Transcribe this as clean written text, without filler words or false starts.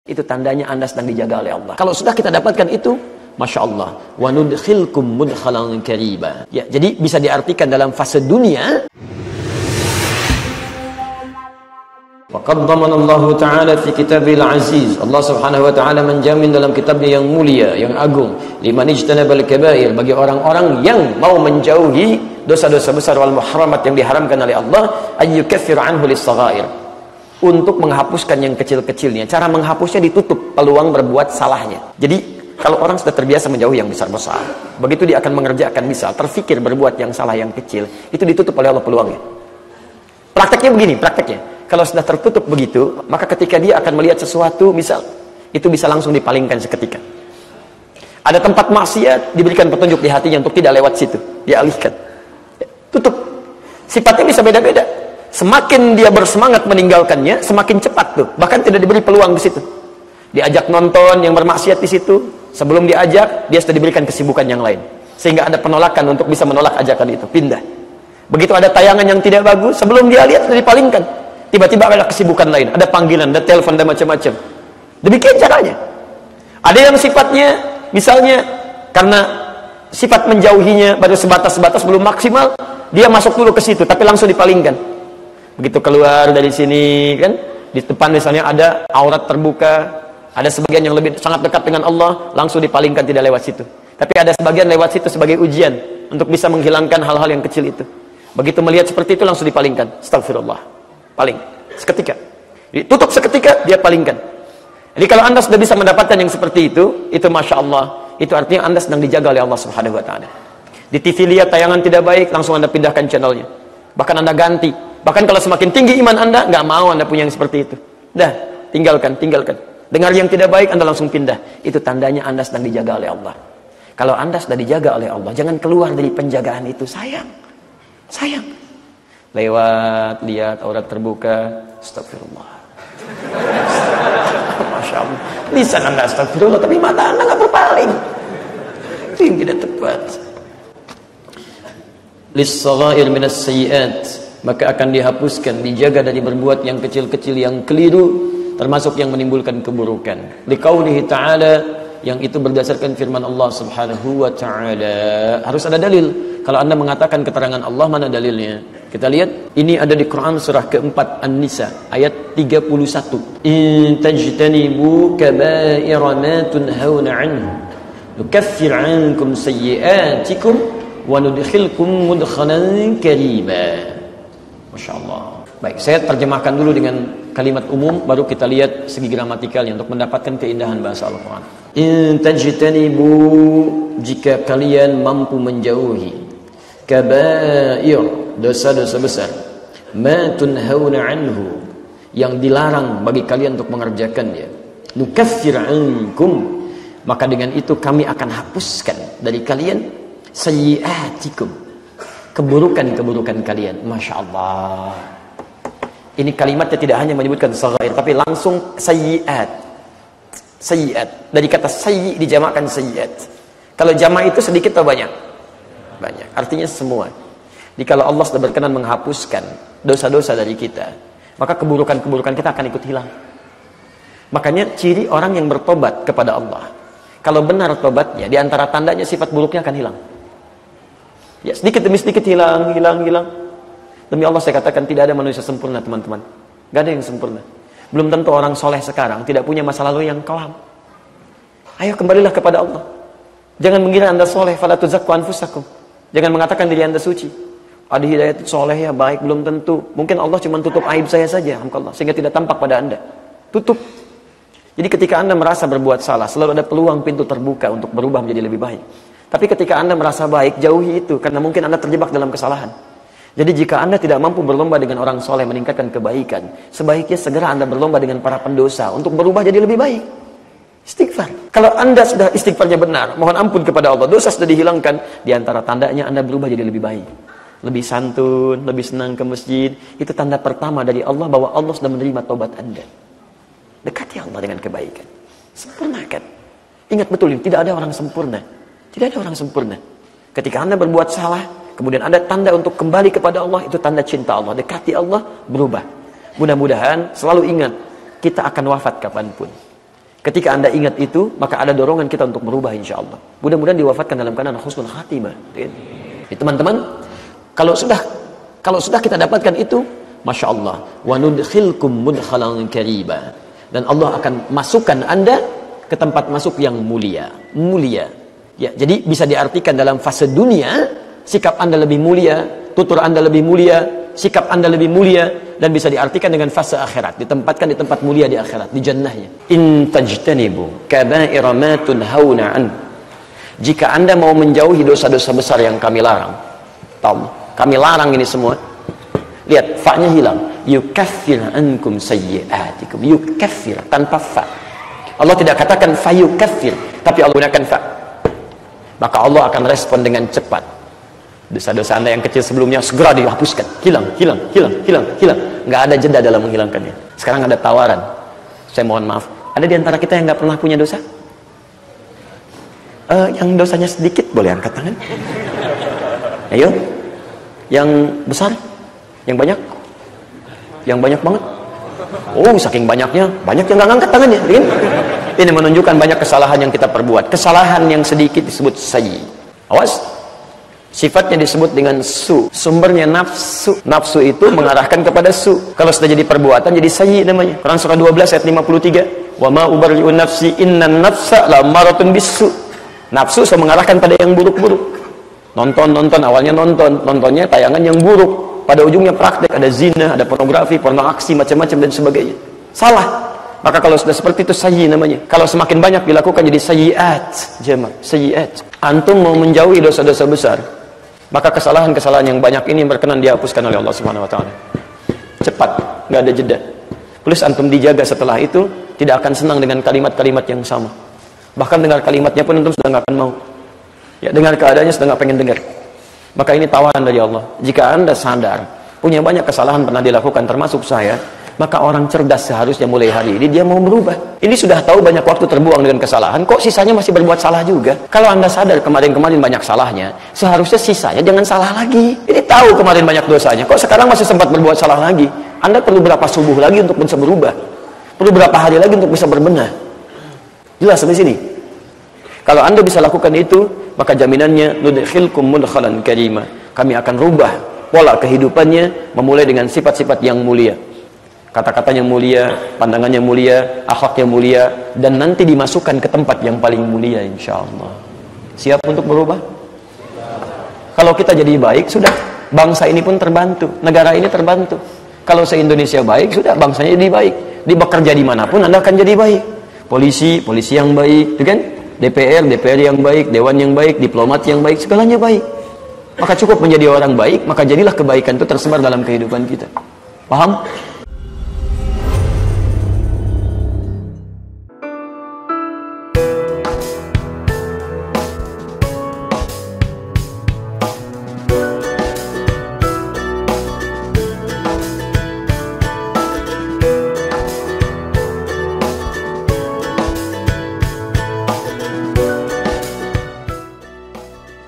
Itu tandanya Anda sedang dijaga oleh Allah. Kalau sudah kita dapatkan itu, Masya Allah, wa nudkhilkum mudkhalan kariba. Ya, jadi bisa diartikan dalam fase dunia. Faqad dhamanallahu ta'ala fi kitabil aziz. Allah subhanahu wa ta'ala menjamin dalam kitabnya yang mulia, yang agung, liman ijtanabal kabair, bagi orang-orang yang mau menjauhi dosa-dosa besar wal muharramat yang diharamkan oleh Allah, ayyukaffiru anhu lis-saghair, untuk menghapuskan yang kecil-kecilnya. Cara menghapusnya ditutup peluang berbuat salahnya. Jadi kalau orang sudah terbiasa menjauhi yang besar-besar, begitu dia akan mengerjakan, misal terfikir berbuat yang salah yang kecil, itu ditutup oleh Allah peluangnya. Prakteknya begini, prakteknya kalau sudah tertutup begitu, maka ketika dia akan melihat sesuatu, misal itu bisa langsung dipalingkan seketika. Ada tempat maksiat, diberikan petunjuk di hatinya untuk tidak lewat situ, dialihkan, tutup. Sifatnya bisa beda-beda. Semakin dia bersemangat meninggalkannya, semakin cepat tuh. Bahkan tidak diberi peluang di situ. Diajak nonton yang bermaksiat di situ, sebelum diajak, dia sudah diberikan kesibukan yang lain. Sehingga ada penolakan untuk bisa menolak ajakan itu, pindah. Begitu ada tayangan yang tidak bagus, sebelum dia lihat sudah dipalingkan. Tiba-tiba ada kesibukan lain, ada panggilan, ada telepon, dan macam-macam. Demikian caranya. Ada yang sifatnya, misalnya, karena sifat menjauhinya baru sebatas-sebatas, belum maksimal, dia masuk dulu ke situ, tapi langsung dipalingkan. Begitu keluar dari sini, kan, di depan misalnya ada aurat terbuka, ada sebagian yang lebih sangat dekat dengan Allah, langsung dipalingkan, tidak lewat situ. Tapi ada sebagian lewat situ sebagai ujian, untuk bisa menghilangkan hal-hal yang kecil itu. Begitu melihat seperti itu, langsung dipalingkan. Astagfirullah. Paling, seketika. Ditutup seketika, dia palingkan. Jadi kalau Anda sudah bisa mendapatkan yang seperti itu Masya Allah, itu artinya Anda sedang dijaga oleh Allah subhanahu wa ta'ala. Di TV lihat tayangan tidak baik, langsung Anda pindahkan channelnya. Bahkan Anda ganti. Bahkan kalau semakin tinggi iman Anda, nggak mau Anda punya yang seperti itu. Dah, tinggalkan. Dengar yang tidak baik, Anda langsung pindah. Itu tandanya Anda sedang dijaga oleh Allah. Kalau Anda sudah dijaga oleh Allah, jangan keluar dari penjagaan itu. Sayang. Lewat, lihat aurat terbuka, astagfirullah. Masya Allah. Lisan Anda astagfirullah, tapi mata Anda nggak berpaling. Itu yang tidak tepat. Lis-saghair minas sayyi'at, maka akan dihapuskan, dijaga dari berbuat yang kecil-kecil yang keliru, termasuk yang menimbulkan keburukan. Liqaulihi ta'ala, yang itu berdasarkan firman Allah subhanahu wa ta'ala. Harus ada dalil. Kalau Anda mengatakan keterangan Allah, mana dalilnya? Kita lihat, ini ada di Quran surah keempat An-Nisa ayat 31. In tajtanibu kaba'ira ma tunhauna anhu nukaffir ankum sayyi'atikum wa nudkhilkum mudkhalan kariba. Masya Allah. Baik, saya terjemahkan dulu dengan kalimat umum, baru kita lihat segi gramatikalnya untuk mendapatkan keindahan bahasa Al-Quran. In tajtanibu, jika kalian mampu menjauhi, kabair, dosa-dosa besar, ma tunhauna anhu, yang dilarang bagi kalian untuk mengerjakannya, nukaffir ankum, maka dengan itu kami akan hapuskan dari kalian sayyi'atikum, keburukan-keburukan kalian. Masya Allah. Ini kalimatnya tidak hanya menyebutkan saghair, tapi langsung sayyi'at. Sayyi'at, dari kata sayyi' dijamakkan sayyi'at. Kalau jamak itu sedikit atau banyak? Banyak, artinya semua. Jadi kalau Allah sudah berkenan menghapuskan dosa-dosa dari kita, maka keburukan-keburukan kita akan ikut hilang. Makanya ciri orang yang bertobat kepada Allah, kalau benar tobatnya, di antara tandanya sifat buruknya akan hilang. Ya, sedikit demi sedikit hilang. Demi Allah saya katakan, tidak ada manusia sempurna, teman-teman. Gak ada yang sempurna. Belum tentu orang soleh sekarang tidak punya masa lalu yang kelam. Ayo kembalilah kepada Allah. Jangan mengira Anda soleh, fala tuzakku anfusakum. Jangan mengatakan diri Anda suci. Ada hidayat soleh ya, baik, belum tentu. Mungkin Allah cuma tutup aib saya saja, alhamdulillah, sehingga tidak tampak pada Anda. Tutup. Jadi ketika Anda merasa berbuat salah, selalu ada peluang pintu terbuka untuk berubah menjadi lebih baik. Tapi ketika Anda merasa baik, jauhi itu, karena mungkin Anda terjebak dalam kesalahan. Jadi jika Anda tidak mampu berlomba dengan orang soleh meningkatkan kebaikan, sebaiknya segera Anda berlomba dengan para pendosa untuk berubah jadi lebih baik. Istighfar. Kalau Anda sudah istighfarnya benar, mohon ampun kepada Allah, dosa sudah dihilangkan, di antara tandanya Anda berubah jadi lebih baik. Lebih santun, lebih senang ke masjid. Itu tanda pertama dari Allah bahwa Allah sudah menerima taubat Anda. Dekati Allah dengan kebaikan. Sempurnakan. Ingat betul, tidak ada orang sempurna. Tidak ada orang sempurna. Ketika Anda berbuat salah, kemudian ada tanda untuk kembali kepada Allah, itu tanda cinta Allah. Dekati Allah, berubah. Mudah-mudahan selalu ingat, kita akan wafat kapanpun. Ketika Anda ingat itu, maka ada dorongan kita untuk berubah insya Allah. Mudah-mudahan diwafatkan dalam keadaan husnul khatimah. Teman-teman, kalau sudah kita dapatkan itu, Masya Allah, wa nudkhilkum mudkhalan kariba, dan Allah akan masukkan Anda ke tempat masuk yang mulia. Ya, jadi bisa diartikan dalam fase dunia, sikap Anda lebih mulia, tutur Anda lebih mulia, sikap Anda lebih mulia, dan bisa diartikan dengan fase akhirat, ditempatkan di tempat mulia di akhirat, di jannahnya. In tajtanibu kaba'ira ma tunhauna an. Jika Anda mau menjauhi dosa-dosa besar yang kami larang, kami larang ini semua. Lihat, fa-nya hilang. Yukaffir ankum sayyi'atikum. Yukaffir tanpa fa. Allah tidak katakan fa yukaffir, tapi Allah gunakan fa. Maka Allah akan respon dengan cepat. Dosa-dosa Anda yang kecil sebelumnya segera dihapuskan. Hilang. Nggak ada jeda dalam menghilangkannya. Sekarang ada tawaran. Saya mohon maaf. Ada di antara kita yang nggak pernah punya dosa? Yang dosanya sedikit boleh angkat tangan. Ayo. Yang besar? Yang banyak? Yang banyak banget? Oh, saking banyaknya, banyak yang nggak ngangkat tangannya. Ini menunjukkan banyak kesalahan yang kita perbuat. Kesalahan yang sedikit disebut sayyi. Awas. Sifatnya disebut dengan su. Sumbernya nafsu. Nafsu itu mengarahkan kepada su. Kalau sudah jadi perbuatan, jadi sayyi namanya. Quran surah 12 ayat 53. Wa ma ubarri'u nafsi innan nafsa la'ammaratun bis-su. Nafsu sudah mengarahkan pada yang buruk-buruk. Nonton, awalnya nontonnya tayangan yang buruk. Pada ujungnya praktek, ada zina, ada pornografi, porno aksi, macam-macam dan sebagainya. Salah. Maka kalau sudah seperti itu sayyi namanya. Kalau semakin banyak dilakukan jadi sayyiat. Sayyiat. Antum mau menjauhi dosa-dosa besar, maka kesalahan-kesalahan yang banyak ini berkenan dihapuskan oleh Allah Subhanahu wa taala. Cepat, nggak ada jeda. Plus antum dijaga setelah itu, tidak akan senang dengan kalimat-kalimat yang sama. Bahkan dengar kalimatnya pun antum sudah nggak akan mau. Ya, dengar keadaannya sudah nggak pengen dengar. Maka ini tawaran dari Allah. Jika Anda sadar punya banyak kesalahan pernah dilakukan termasuk saya, maka orang cerdas seharusnya mulai hari ini dia mau berubah. Ini sudah tahu banyak waktu terbuang dengan kesalahan, kok sisanya masih berbuat salah juga. Kalau Anda sadar kemarin-kemarin banyak salahnya, seharusnya sisanya jangan salah lagi. Ini tahu kemarin banyak dosanya, kok sekarang masih sempat berbuat salah lagi. Anda perlu berapa subuh lagi untuk bisa berubah? Perlu berapa hari lagi untuk bisa berbenah? Jelas sampai sini? Kalau Anda bisa lakukan itu, maka jaminannya nudkhilkum mudkhalan karima. Kami akan rubah pola kehidupannya, memulai dengan sifat-sifat yang mulia. Kata-katanya mulia, pandangannya mulia, akhlaknya mulia, dan nanti dimasukkan ke tempat yang paling mulia insyaallah. Siap untuk berubah? Kalau kita jadi baik, sudah. Bangsa ini pun terbantu, negara ini terbantu. Kalau se-Indonesia baik, sudah, bangsanya jadi baik. Di bekerja dimanapun Anda akan jadi baik. Polisi yang baik, itu kan? DPR yang baik, dewan yang baik, diplomat yang baik, segalanya baik. Maka cukup menjadi orang baik, maka jadilah kebaikan itu tersebar dalam kehidupan kita. Paham?